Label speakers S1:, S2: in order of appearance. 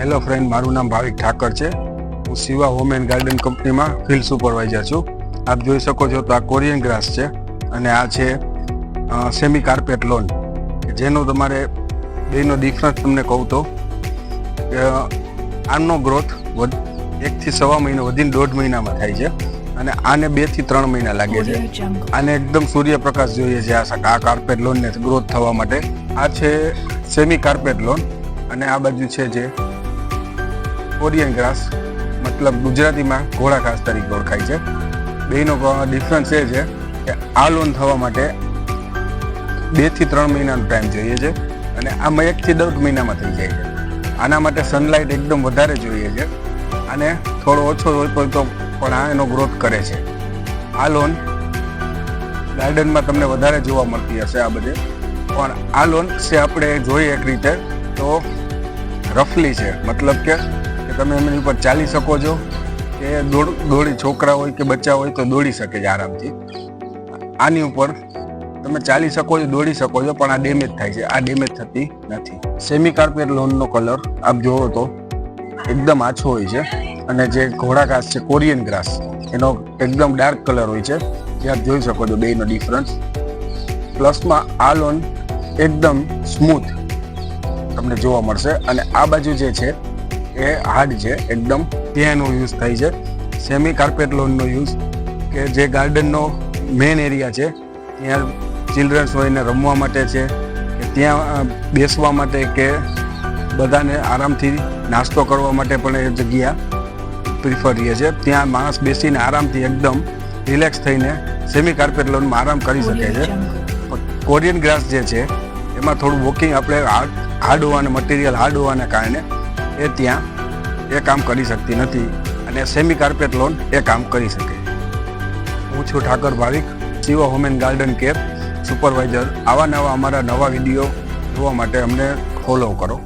S1: Hello friend, મારું નામ ભાવિક ઠાકર છે. હું શિવા હોમ એન્ડ ગાર્ડન કંપનીમાં ફિલ્ડ સુપરવાઇઝર છું. આપ જોઈ શકો છો તો આ કોરિયન ગ્રાસ છે અને આ છે સેમી કાર્પેટ લોન, જેનો તમારે બેનો ડિફરન્સ તમને કહું તો આનો ગ્રોથ 1 થી 1.25 મહિનો વધીને 1.5 મહિનામાં થાય છે અને આને 2 થી 3 મહિના લાગે છે. આને એકદમ સૂર્યપ્રકાશ જોઈએ છે આ કાર્પેટ લોનને ગ્રોથ થવા માટે. આ છે સેમી કાર્પેટ લોન અને આ બાજુ છે જે કોરિયન ગ્રાસ, મતલબ ગુજરાતીમાં ઘોડા ઘાસ તરીકે ઓળખાય છે. બેનો ડિફરન્સ એ છે કે આ લોન થવા માટે 2 થી 3 મહિનાનો ટાઈમ જોઈએ છે અને આ 1 થી 1.5 મહિનામાં થઈ જાય છે. આના માટે સનલાઇટ એકદમ વધારે જોઈએ છે અને થોડો ઓછો હોય તો પણ આ એનો ગ્રોથ કરે છે. આ લોન ગાર્ડનમાં તમને વધારે જોવા મળતી હશે આ બધે, પણ આ લોન છે આપણે જોઈએ એક રીતે તો રફલી છે, મતલબ કે તમે એમની ઉપર ચાલી શકો છો કે દોડી છોકરા હોય કે બચ્ચા હોય તો દોડી શકે છે આરામથી. આની ઉપર તમે ચાલી શકો છો, દોડી શકો છો, પણ આ ડેમેજ થાય છે. આ ડેમેજ થતી નથી. સેમી કાર્પેટ લોનનો કલર આપ જોવો તો એકદમ આછો હોય છે અને જે ઘોડા ઘાસ છે કોરિયન ગ્રાસ એનો એકદમ ડાર્ક કલર હોય છે, જે આપ જોઈ શકો છો બેનો ડિફરન્સ. પ્લસમાં આ લોન એકદમ સ્મૂથ તમને જોવા મળશે અને આ બાજુ જે છે એ હાર્ડ છે એકદમ, ત્યાંનો યુઝ થાય છે. સેમી કાર્પેટ લોનનો યુઝ કે જે ગાર્ડનનો મેઇન એરિયા છે ત્યાં ચિલ્ડ્રન્સ હોય ને રમવા માટે છે કે ત્યાં બેસવા માટે કે બધાને આરામથી નાસ્તો કરવા માટે પણ એ જગ્યા પ્રિફર રહે છે. ત્યાં માણસ બેસીને આરામથી એકદમ રિલેક્સ થઈને સેમી કાર્પેટ લોનમાં આરામ કરી શકે છે. કોરિયન ગ્રાસ જે છે એમાં થોડું વોકિંગ આપણે હાર્ડ હોવાને મટીરિયલ હાર્ડ હોવાને કારણે એ ત્યાં એ કામ કરી શકતી નથી અને સેમી કાર્પેટ લોન એ કામ કરી શકે. હું છું Thakar Bhavik, Shiva home and garden care supervisor. આવા નવા અમારા નવા વિડીયો જોવા માટે અમને ફોલો કરો.